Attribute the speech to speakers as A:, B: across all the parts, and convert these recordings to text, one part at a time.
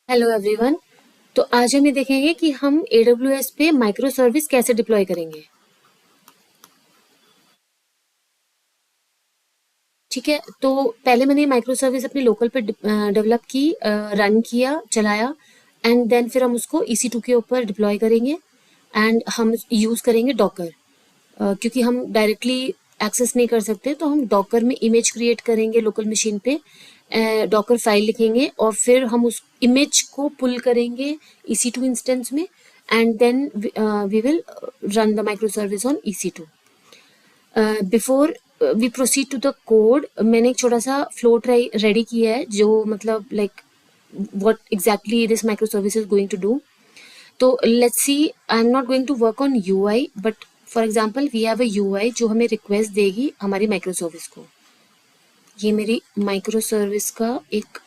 A: Hello everyone. तो आज हम ये देखेंगे कि हम AWS पे माइक्रो सर्विस कैसे डिप्लॉय करेंगे। ठीक है, तो पहले मैंने माइक्रो सर्विस अपने लोकल पे डेवलप की, रन किया, चलाया एंड देन फिर हम उसको EC2 के ऊपर डिप्लॉय करेंगे एंड हम यूज़ करेंगे डॉकर। क्योंकि हम डायरेक्टली एक्सेस नहीं कर सकते तो हम डॉकर में इमेज क्रिएट करेंगे लोकल मशीन पे, डॉकर फाइल लिखेंगे और फिर हम उस इमेज को पुल करेंगे EC2 इंस्टेंस में and then we will run the micro service on EC2। Before we proceed to the code, मैंने एक छोटा सा फ्लो रेडी किया है जो मतलब like what exactly this microservice is going to do. तो let's see, I'm not going to work on UI, but for example we have a UI जो हमें रिक्वेस्ट देगी हमारी माइक्रो सर्विस को। ये मेरी माइक्रो सर्विस का एक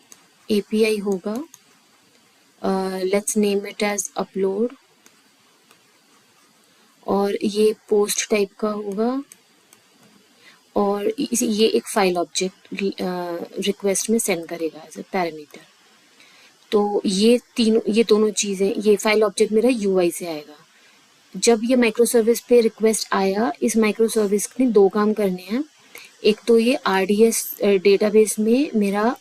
A: API होगा, let's name it as upload, और ये पोस्ट टाइप का होगा और ये एक फाइल ऑब्जेक्ट रिक्वेस्ट में सेंड करेगा एज ए पैरामीटर। तो ये दोनों चीज़ें, ये फाइल ऑब्जेक्ट मेरा UI से आएगा। जब ये माइक्रो सर्विस पे रिक्वेस्ट आया, इस माइक्रो सर्विस ने दो काम करने हैं। एक तो ये RDS डेटाबेस में मेरा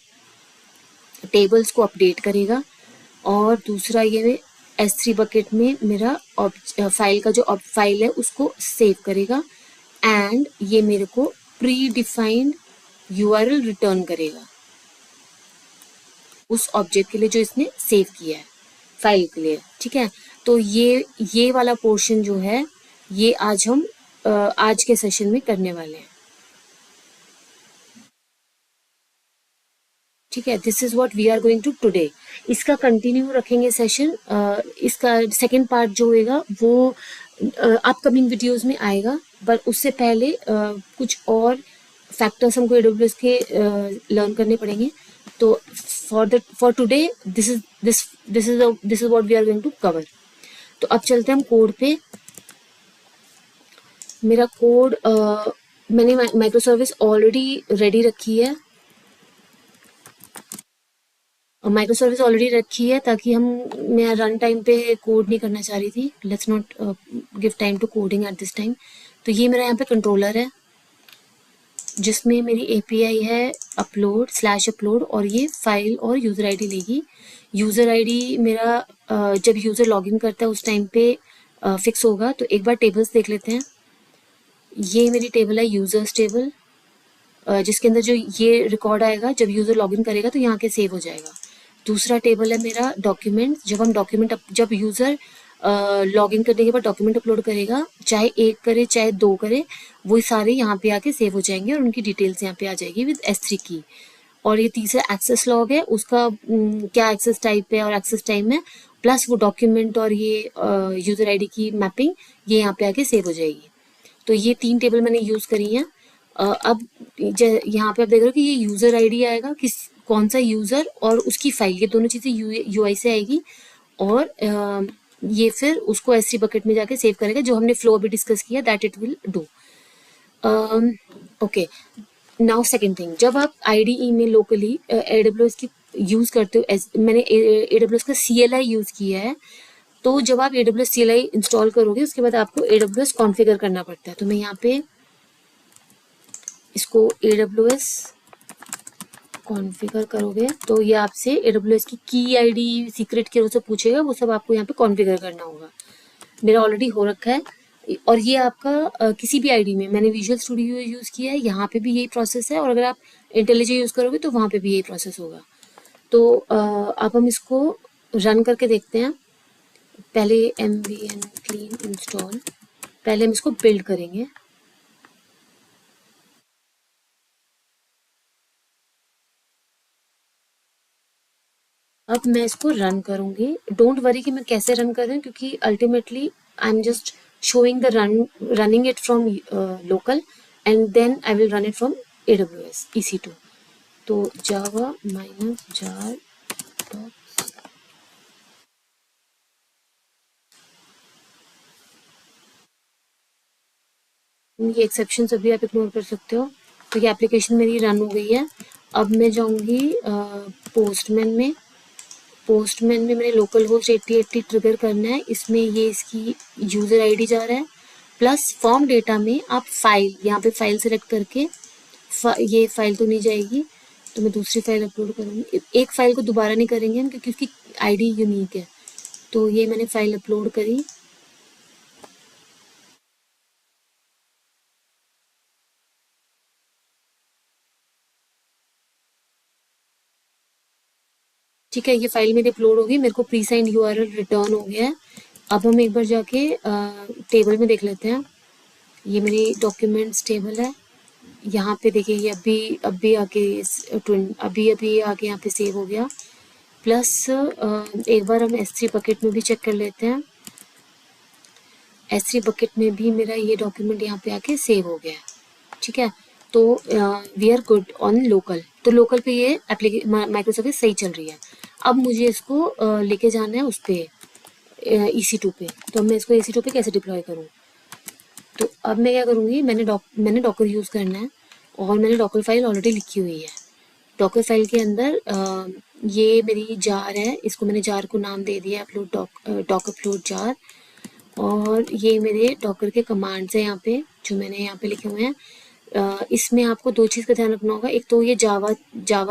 A: टेबल्स को अपडेट करेगा और दूसरा ये S3 बकेट में मेरा फाइल का जो फाइल है उसको सेव करेगा एंड ये मेरे को प्री डिफाइंड URL रिटर्न करेगा उस ऑब्जेक्ट के लिए जो इसने सेव किया है फाइल के लिए। ठीक है, तो ये वाला पोर्शन जो है ये आज हम आज के सेशन में करने वाले हैं। ठीक है, this is what we are going to today. इसका कंटिन्यू रखेंगे सेशन। इसका सेकंड पार्ट जो होएगा वो अपकमिंग वीडियोस में आएगा, बट उससे पहले कुछ और फैक्टर्स हमको AWS के लर्न करने पड़ेंगे। तो for today this is what we are going to cover. तो अब चलते हैं हम कोड पे। मेरा कोड मैंने माइक्रो सर्विस ऑलरेडी रेडी रखी है, माइक्रो सर्विस ऑलरेडी रखी है ताकि मैं रन टाइम पे कोड नहीं करना चाह रही थी। Let's not give time to coding at this time. तो ये मेरा यहाँ पे कंट्रोलर है जिसमें मेरी API है अपलोड और ये फाइल और यूज़र आईडी लेगी। यूज़र आईडी मेरा जब यूज़र लॉगिन करता है उस टाइम पे फिक्स होगा। तो एक बार टेबल्स देख लेते हैं। ये मेरी टेबल है यूज़र्स टेबल, जिसके अंदर जो ये रिकॉर्ड आएगा जब यूज़र लॉगिन करेगा तो यहाँ के सेव हो जाएगा। दूसरा टेबल है मेरा डॉक्यूमेंट। जब यूज़र लॉगिन करने के बाद डॉक्यूमेंट अपलोड करेगा, चाहे एक करे चाहे दो करे, वो सारे यहाँ पे आके सेव हो जाएंगे और उनकी डिटेल्स यहाँ पे आ जाएगी विद S3 की। और ये तीसरा एक्सेस लॉग है, उसका क्या एक्सेस टाइप है और एक्सेस टाइम है, प्लस वो डॉक्यूमेंट और ये यूज़र आईडी की मैपिंग ये यहाँ पे आके सेव हो जाएगी। तो ये 3 टेबल मैंने यूज़ करी हैं। अब यहाँ पे आप देख रहे हो कि ये यूज़र आईडी आएगा, कौन सा यूज़र और उसकी फाइल, ये दोनों चीज़ें UI से आएगी और ये फिर उसको S3 बकेट में जाके सेव करेगा जो हमने फ्लो अभी डिस्कस किया, that it will do. Okay, now second thing, जब आप IDE में लोकली AWS की यूज़ करते हो, मैंने AWS का CLI यूज़ किया है। तो जब आप AWS CLI इंस्टॉल करोगे उसके बाद आपको AWS कॉन्फ़िगर करना पड़ता है। तो मैं यहाँ पे इसको AWS कॉन्फ़िगर करोगे तो ये आपसे AWS की ID सीक्रेट की से पूछेगा, वो सब आपको यहाँ पे कॉन्फ़िगर करना होगा। मेरा ऑलरेडी हो रखा है और ये आपका किसी भी ID में, मैंने विजुअल स्टूडियो यूज़ किया है, यहाँ पे भी यही प्रोसेस है और अगर आप इंटेलिजे यूज़ करोगे तो वहाँ पे भी यही प्रोसेस होगा। तो अब हम इसको रन करके देखते हैं। पहले mvn clean install, पहले हम इसको बिल्ड करेंगे। अब मैं इसको रन करूंगी। डोंट वरी कि मैं कैसे रन कर रही हूँ, क्योंकि ultimately I am just showing the running it from local and then I will run it from AWS EC2। तो java -jar ये एक्सेप्शन अभी आप इग्नोर कर सकते हो। तो ये एप्लीकेशन मेरी रन हो गई है। अब मैं जाऊंगी पोस्टमैन में। पोस्टमैन में मैंने लोकल होस्ट 8080 ट्रिगर करना है, इसमें ये इसकी यूज़र आईडी जा रहा है, प्लस फॉर्म डेटा में आप फाइल, यहाँ पे फाइल सेलेक्ट करके ये फाइल तो नहीं जाएगी, तो मैं दूसरी फाइल अपलोड करूँगी। एक फाइल को दोबारा नहीं करेंगे हम क्योंकि उसकी आईडी यूनिक है। तो ये मैंने फाइल अपलोड करी। ठीक है, ये फाइल मेरी अपलोड होगी, मेरे को प्री साइंड यूआरएल रिटर्न हो गया है। अब हम एक बार जाके टेबल में देख लेते हैं। ये मेरी डॉक्यूमेंट्स टेबल है, यहाँ पे देखिए ये अभी आके अभी आके यहाँ पे सेव हो गया। प्लस एक बार हम S3 बकेट में भी चेक कर लेते हैं। S3 बकेट में भी मेरा ये डॉक्यूमेंट यहाँ पे आके सेव हो गया है। ठीक है, तो we are good on local. तो लोकल पे ये माइक्रो सर्विस सही चल रही है। अब मुझे इसको लेके जाना है उस पे EC2 पे। तो मैं इसको EC2 पे कैसे डिप्लॉय करूँ? तो अब मैं क्या करूँगी, मैंने डॉकर यूज़ करना है और मैंने डॉकर फाइल ऑलरेडी लिखी हुई है। डॉकर फाइल के अंदर ये मेरी जार है, इसको मैंने जार को नाम दे दिया डॉक अपलोड जार। और ये मेरे डॉकर के कमांड्स हैं यहाँ पे जो मैंने यहाँ पे लिखे हुए हैं। इसमें आपको दो चीज़ का ध्यान रखना होगा, एक तो ये जावा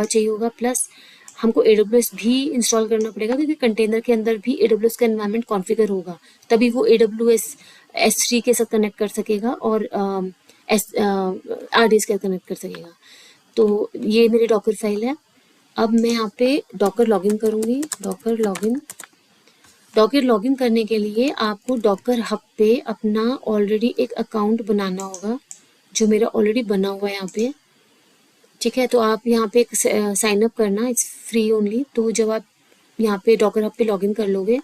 A: चाहिए होगा, प्लस हमको AWS भी इंस्टॉल करना पड़ेगा क्योंकि कंटेनर के अंदर भी AWS का एनवायरनमेंट कॉन्फ़िगर होगा, तभी वो AWS S3 के साथ कनेक्ट कर सकेगा और RDS के साथ कनेक्ट कर सकेगा। तो ये मेरी डॉकर फाइल है। अब मैं यहाँ पे डॉकर लॉगिन करूँगी। डॉकर लॉगिन करने के लिए आपको डॉकर हब पे अपना ऑलरेडी एक अकाउंट बनाना होगा, जो मेरा ऑलरेडी बना हुआ है यहाँ पे। ठीक है, तो आप यहाँ पे साइन अप करना, इट्स फ्री ओनली। तो जब आप यहाँ पे डॉकर हब पे लॉगिन कर लोगे,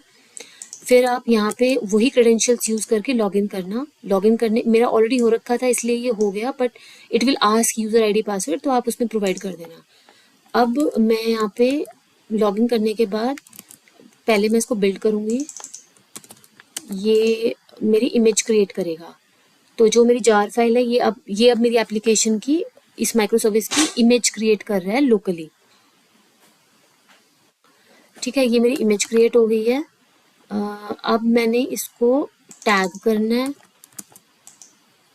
A: फिर आप यहाँ पे वही क्रेडेंशियल्स यूज़ करके लॉगिन करना। लॉगिन करने मेरा ऑलरेडी हो रखा था इसलिए ये हो गया, but it will ask user ID password, तो आप उसमें प्रोवाइड कर देना। अब मैं यहाँ पे लॉगिन करने के बाद पहले मैं इसको बिल्ड करूँगी। ये मेरी इमेज क्रिएट करेगा। तो जो मेरी जार फाइल है ये अब मेरी एप्लीकेशन की, इस माइक्रो सर्विस की इमेज क्रिएट कर रहा है लोकली। ठीक है, ये मेरी इमेज क्रिएट हो गई है। अब मैंने इसको टैग करना है,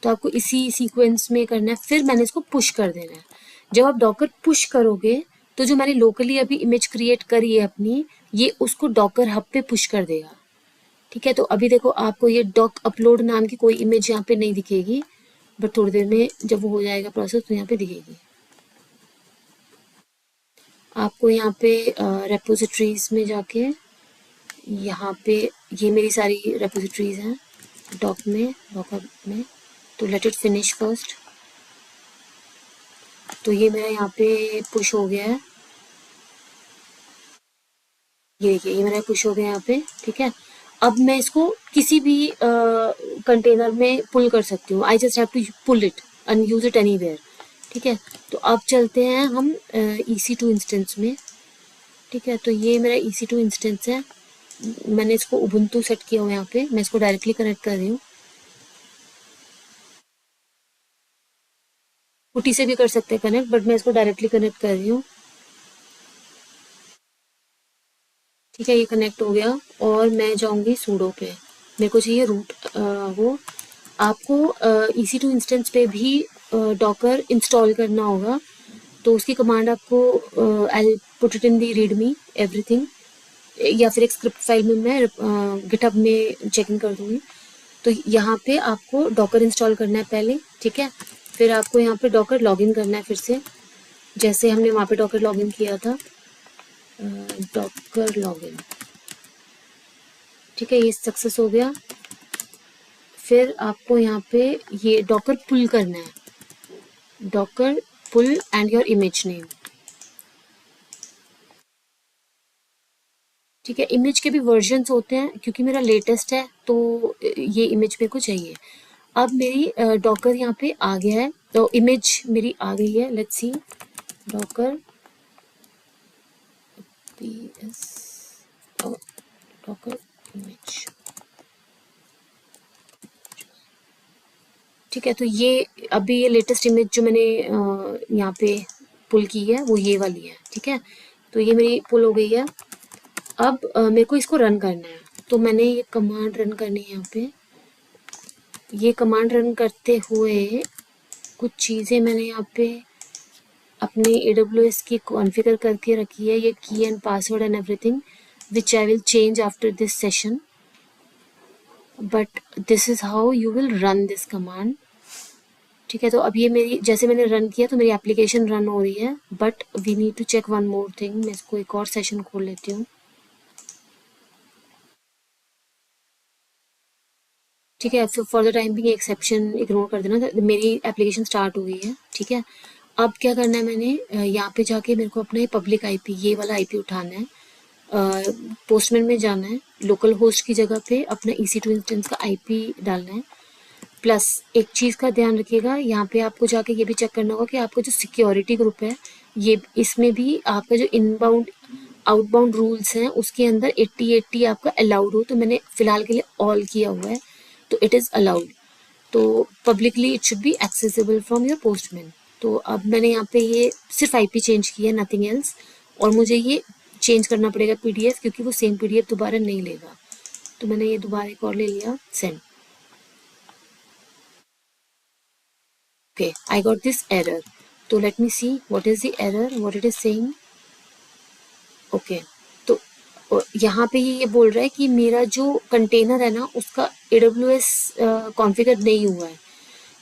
A: तो आपको इसी सीक्वेंस में करना है। फिर मैंने इसको पुश कर देना है। जब आप डॉकर पुश करोगे तो जो मैंने लोकली अभी इमेज क्रिएट करी है अपनी, ये उसको डॉकर हब पे पुश कर देगा। ठीक है, तो अभी देखो आपको ये डॉक अपलोड नाम की कोई इमेज यहाँ पे नहीं दिखेगी, बट थोड़ी देर में जब वो हो जाएगा प्रोसेस तो यहाँ पे दिखेगी। आपको यहाँ पे रेपोजिटरीज में जाके यहाँ पे ये मेरी सारी रेपोजिटरीज हैं डॉकर में। तो लेट इट फिनिश फर्स्ट। तो ये मेरा यहाँ पे पुश हो गया है, ये देखिए ये मेरा पुश हो गया यहाँ पे। ठीक है, अब मैं इसको किसी भी कंटेनर में पुल कर सकती हूँ। I just have to pull it and use it anywhere. ठीक है, तो अब चलते हैं हम EC2 इंस्टेंस में। ठीक है, तो ये मेरा EC2 इंस्टेंस है। मैंने इसको उबुंटू सेट किया हुआ है यहाँ पे, मैं इसको डायरेक्टली कनेक्ट कर रही हूँ। पुटी से भी कर सकते हैं कनेक्ट, बट मैं इसको डायरेक्टली कनेक्ट कर रही हूँ। ठीक है, ये कनेक्ट हो गया और मैं जाऊंगी सूडो पे। मेरे को चाहिए रूट वो। आपको EC2 इंस्टेंस पे भी डॉकर इंस्टॉल करना होगा, तो उसकी कमांड आपको I put it in the readme everything, या फिर एक स्क्रिप्ट फाइल में मैं गिटहब में चेकिंग कर दूंगी। तो यहाँ पे आपको डॉकर इंस्टॉल करना है पहले। ठीक है, फिर आपको यहाँ पे डॉकर लॉगिन करना है फिर से, जैसे हमने वहाँ पे डॉकर लॉगिन किया था। डॉकर लॉगिन, ठीक है, ये सक्सेस हो गया। फिर आपको यहाँ पे ये डॉकर पुल करना है, docker pull and your image name. ठीक है, इमेज के भी वर्जन्स होते हैं, क्योंकि मेरा लेटेस्ट है तो ये इमेज मेरे को चाहिए। अब मेरी डॉकर यहाँ पे आ गया है, तो इमेज मेरी आ गई है। Let's see Docker PS Docker image. ठीक है, तो ये अभी ये लेटेस्ट इमेज जो मैंने यहाँ पे पुल की है वो ये वाली है। ठीक है, तो ये मेरी पुल हो गई है। अब मेरे को इसको रन करना है, तो मैंने ये कमांड रन करनी है यहाँ पे। ये कमांड रन करते हुए कुछ चीज़ें मैंने यहाँ पे अपने AWS की कॉन्फ़िगर करके रखी है, ये की and password and everything which I will change after this session, but this is how you will run this command. ठीक है, तो अब ये मेरी, जैसे मैंने रन किया तो मेरी एप्लीकेशन रन हो रही है, but we need to check one more thing. मैं इसको एक और सेशन खोल लेती हूँ। ठीक है, for the time being exception ignore कर देना, मेरी एप्लीकेशन स्टार्ट हो गई है। ठीक है, अब क्या करना है, मैंने यहाँ पे जाके मेरे को अपना पब्लिक आईपी, ये वाला आईपी उठाना है, पोस्टमैन में जाना है, लोकल होस्ट की जगह पे अपना EC2 इंस्टेंस का आईपी डालना है। प्लस एक चीज़ का ध्यान रखिएगा, यहाँ पे आपको जाके ये भी चेक करना होगा कि आपका जो सिक्योरिटी ग्रुप है, ये इसमें भी आपका जो इनबाउंड आउटबाउंड रूल्स हैं उसके अंदर 80-80 आपका अलाउड हो। तो मैंने फिलहाल के लिए ऑल किया हुआ है, तो इट इज़ अलाउड। तो publicly it should be accessible from your postman. तो अब मैंने यहाँ पे ये सिर्फ आईपी चेंज किया, नथिंग एल्स। और मुझे ये चेंज करना पड़ेगा PDF, क्योंकि वो सेम PDF दोबारा नहीं लेगा। तो मैंने ये दोबारा एक और ले लिया, send. Okay, I got this error. So let me see what is the error, what it is saying. Okay, तो यहाँ पे ये बोल रहा है कि मेरा जो कंटेनर है ना उसका AWS कॉन्फ़िगर नहीं हुआ है।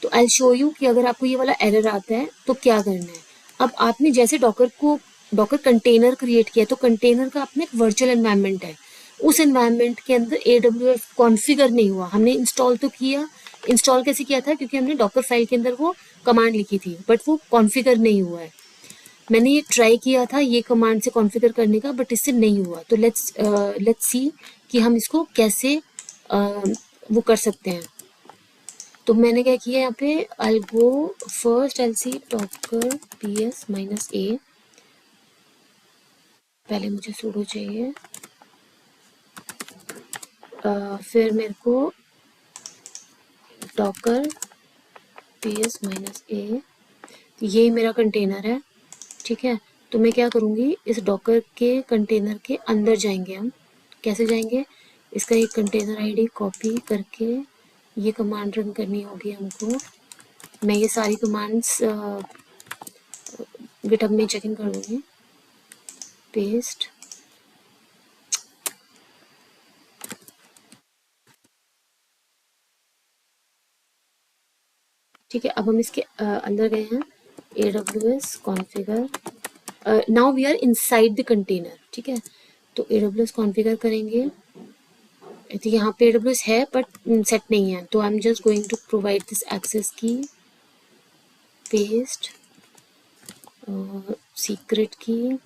A: तो आई शो यू कि अगर आपको ये वाला एरर आता है तो क्या करना है। अब आपने जैसे डॉकर कंटेनर क्रिएट किया, तो कंटेनर का अपना एक वर्चुअल एनवायरनमेंट है, उस एनवायरनमेंट के अंदर AWS कॉन्फ़िगर नहीं हुआ। हमने इंस्टॉल तो किया, इंस्टॉल कैसे किया था, क्योंकि हमने डॉकर फाइल के अंदर वो कमांड लिखी थी, बट वो कॉन्फ़िगर नहीं हुआ है। मैंने ये ट्राई किया था ये कमांड से कॉन्फ़िगर करने का, बट इससे नहीं हुआ। तो लेट्स सी कि हम इसको कैसे वो कर सकते हैं। तो मैंने क्या किया यहाँ पे, आई गो फर्स्ट, आई सी डॉकर PS-A। पहले मुझे सूडो चाहिए, फिर मेरे को डॉकर PS-A, ये मेरा कंटेनर है। ठीक है, तो मैं क्या करूँगी, इस डॉकर के कंटेनर के अंदर जाएंगे हम। कैसे जाएंगे, इसका एक कंटेनर ID कॉपी करके ये कमांड रन करनी होगी हमको। मैं ये सारी कमांड्स गिटहब में चेक इन कर दूँगी। पेस्ट, ठीक है, अब हम इसके अंदर गए हैं, AWS configure. Now we are inside the container. ठीक है, तो AWS कॉन्फ़िगर करेंगे। तो यहाँ पे AWS है बट सेट नहीं है, तो I am just going to provide this access key, paste, secret key,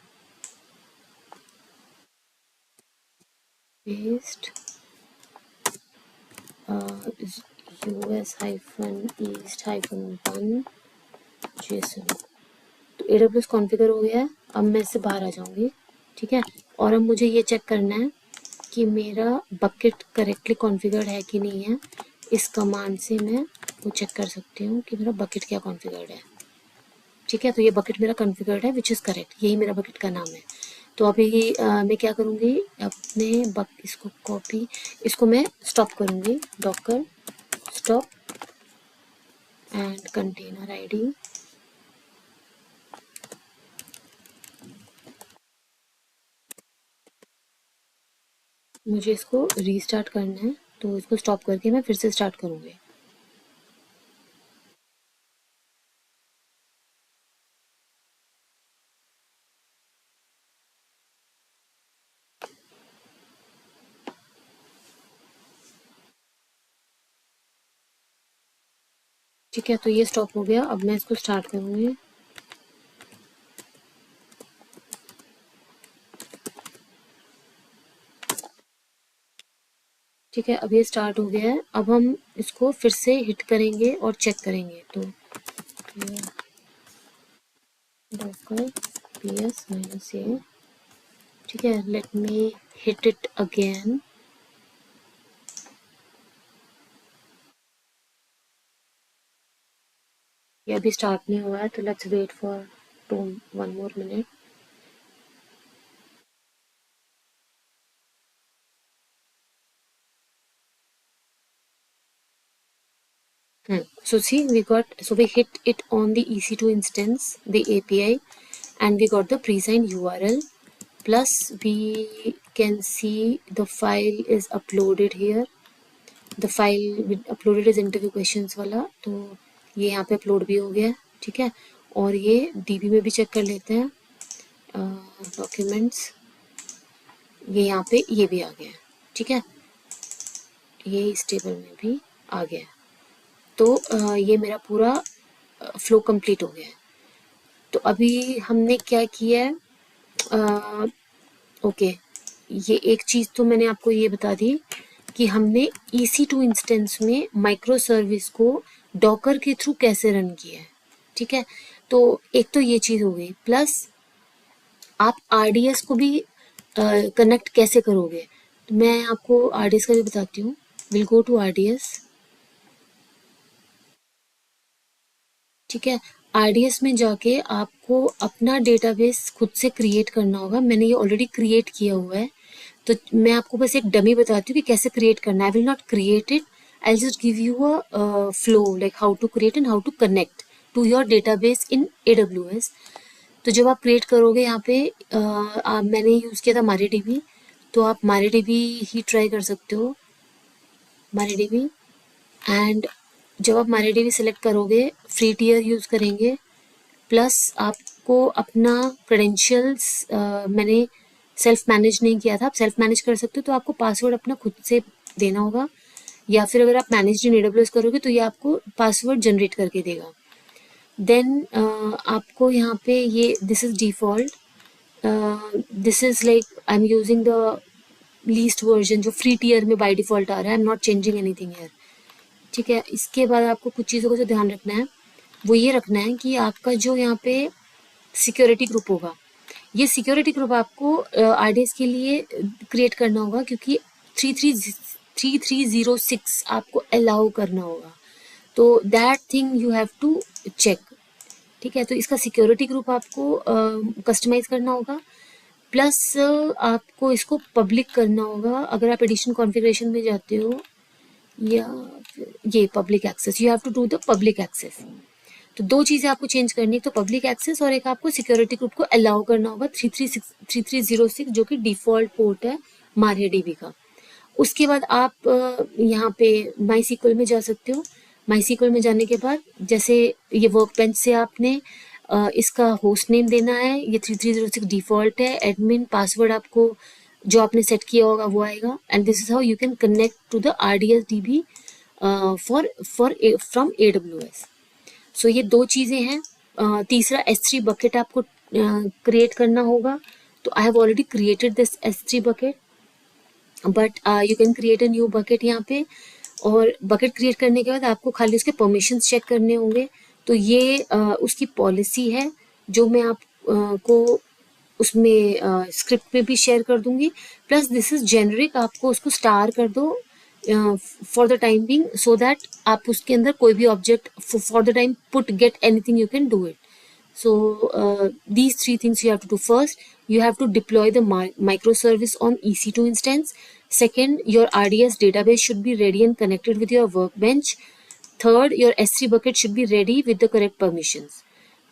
A: paste, US-East-1 JSON। तो AWS कॉन्फ़िगर हो गया है। अब मैं इससे बाहर आ जाऊंगी। ठीक है, और अब मुझे ये चेक करना है कि मेरा बकेट करेक्टली कॉन्फ़िगर्ड है कि नहीं है। इस कमांड से मैं वो चेक कर सकती हूँ कि मेरा बकेट क्या कॉन्फ़िगर्ड है। ठीक है, तो ये बकेट मेरा कॉन्फ़िगर्ड है विच इज़ करेक्ट, यही मेरा बकेट का नाम है। तो अभी मैं क्या करूँगी, अपने इसको कॉपी, इसको मैं स्टॉप करूँगी, Docker stop and container ID। मुझे इसको रीस्टार्ट करना है, तो इसको स्टॉप करके मैं फिर से स्टार्ट करूँगी। ठीक है, तो ये स्टॉप हो गया। अब मैं इसको स्टार्ट करूँगी। ठीक है, अब ये स्टार्ट हो गया है। अब हम इसको फिर से हिट करेंगे और चेक करेंगे। तो डॉकर PS-A, ठीक है, let me hit it again. ये अभी स्टार्ट नहीं हुआ है, तो let's wait for 1 more minute. So see, we hit it on the EC2 instance, the API, and we got the pre-signed URL. Plus we can see the file is uploaded here. The file we uploaded is interview questions वाला, तो ये यहाँ पे upload भी हो गया है, ठीक है. और ये DB में भी चेक कर लेते हैं. डॉक्यूमेंट्स, ये यहाँ पे ये भी आ गया है, ठीक है. ये इस टेबल में भी आ गया है. तो ये मेरा पूरा फ्लो कंप्लीट हो गया है. तो अभी हमने क्या किया है, ओके, ये एक चीज़ तो मैंने आपको ये बता दी कि हमने EC2 इंस्टेंस में माइक्रो सर्विस को डॉकर के थ्रू कैसे रन किया है, ठीक है. तो एक तो ये चीज़ हो गई, प्लस आप RDS को भी कनेक्ट कैसे करोगे. तो मैं आपको RDS का भी बताती हूँ. विल गो टू RDS, ठीक है. RDS में जाके आपको अपना डेटाबेस खुद से क्रिएट करना होगा. मैंने ये ऑलरेडी क्रिएट किया हुआ है, तो मैं आपको बस एक डमी बताती हूँ कि कैसे क्रिएट करना है. I will not create it, I just give you a flow like how to create and how to connect to your database in AWS. तो जब आप क्रिएट करोगे यहाँ पे मैंने यूज़ किया था MariaDB, तो आप MariaDB ही ट्राई कर सकते हो, MariaDB. एंड जब आप MariaDB सेलेक्ट करोगे, फ्री टियर यूज़ करेंगे, प्लस आपको अपना क्रेडेंशियल्स, मैंने सेल्फ मैनेज नहीं किया था, आप सेल्फ मैनेज कर सकते हो, तो आपको पासवर्ड अपना खुद से देना होगा. या फिर अगर आप मैनेज इन AWS करोगे तो ये आपको पासवर्ड जनरेट करके देगा. देन आपको यहाँ पे ये this is default, this is like I am using the least version जो फ्री टियर में बाय डिफ़ॉल्ट आ रहा है. I am not changing anything here, ठीक है. इसके बाद आपको कुछ चीज़ों का जो ध्यान रखना है वो ये रखना है कि आपका जो यहाँ पे सिक्योरिटी ग्रुप होगा, ये सिक्योरिटी ग्रुप आपको RDS के लिए क्रिएट करना होगा, क्योंकि 3306 आपको अलाउ करना होगा. तो that thing you have to check, ठीक है. तो इसका सिक्योरिटी ग्रुप आपको कस्टमाइज करना होगा, प्लस आपको इसको पब्लिक करना होगा. अगर आप एडिशन कॉन्फ़िगरेशन में जाते हो, या ये public access, you have to do the public access. तो दो चीज़ें आपको चेंज करनी है, तो पब्लिक एक्सेस और एक आपको सिक्योरिटी ग्रुप को अलाउ करना होगा 3306 जो कि डिफ़ॉल्ट पोर्ट है MariaDB का. उसके बाद आप यहाँ पे MySQL में जा सकते हो. MySQL में जाने के बाद जैसे ये वर्कबेंच से आपने इसका होस्ट नेम देना है, ये 3306 डिफ़ॉल्ट है. एडमिन पासवर्ड आपको जो आपने सेट किया होगा वो आएगा. And this is how you can connect to the RDS DB from AWS. So ये दो चीज़ें हैं. तीसरा S3 बकेट आपको क्रिएट करना होगा. तो I have already created this S3 bucket, but you can create a new bucket यहाँ पे. और बकेट क्रिएट करने के बाद आपको खाली उसके परमिशंस चेक करने होंगे. तो ये उसकी पॉलिसी है जो मैं आपको उसमें स्क्रिप्ट में भी शेयर कर दूंगी. प्लस दिस इज जेनरिक, आपको उसको स्टार कर दो for the time being, so that आप उसके अंदर कोई भी object for the time put get anything you can do it. So these three things you have to do. First, you have to deploy the microservice on EC2 instance. Second, your RDS database should be ready and connected with your workbench. Third, your S3 bucket should be ready with the correct permissions.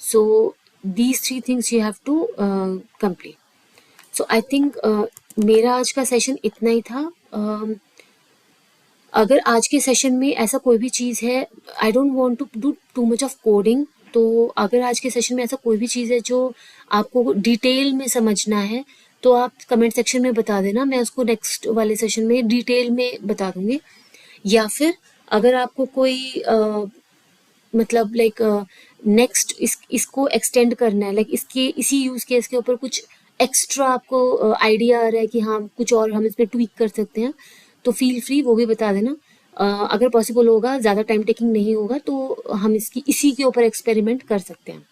A: So these three things you have to complete. So I think मेरा आज का session इतना ही था. अगर आज के session में ऐसा कोई भी चीज़ है, I don't want to do too much of coding, तो अगर आज के सेशन में ऐसा कोई भी चीज़ है जो आपको डिटेल में समझना है तो आप कमेंट सेक्शन में बता देना, मैं उसको नेक्स्ट वाले सेशन में डिटेल में बता दूंगी. या फिर अगर आपको कोई मतलब लाइक नेक्स्ट इसको एक्सटेंड करना है, लाइक इसके इसी यूज़ केस के ऊपर कुछ एक्स्ट्रा आपको आइडिया आ रहा है कि हाँ कुछ और हम इसमें ट्वीक कर सकते हैं, तो फील फ्री वो भी बता देना. अगर पॉसिबल होगा, ज़्यादा टाइम टेकिंग नहीं होगा, तो हम इसी के ऊपर एक्सपेरिमेंट कर सकते हैं.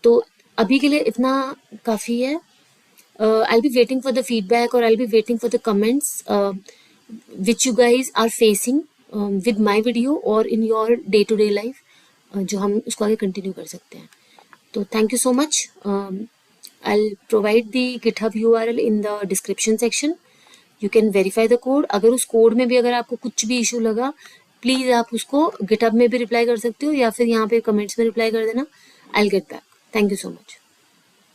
A: तो अभी के लिए इतना काफ़ी है. I'll be waiting for the feedback, or I'll be waiting for the comments which you guys are facing with my video or in your day-to-day life, जो हम उसको आगे कंटिन्यू कर सकते हैं. तो thank you so much. I'll provide the GitHub URL in the description section. You can verify the code. अगर उस कोड में भी अगर आपको कुछ भी इशू लगा, प्लीज़ आप उसको गिटहब में भी रिप्लाई कर सकते हो या फिर यहाँ पे कमेंट्स में रिप्लाई कर देना। I will get back. Thank you so much.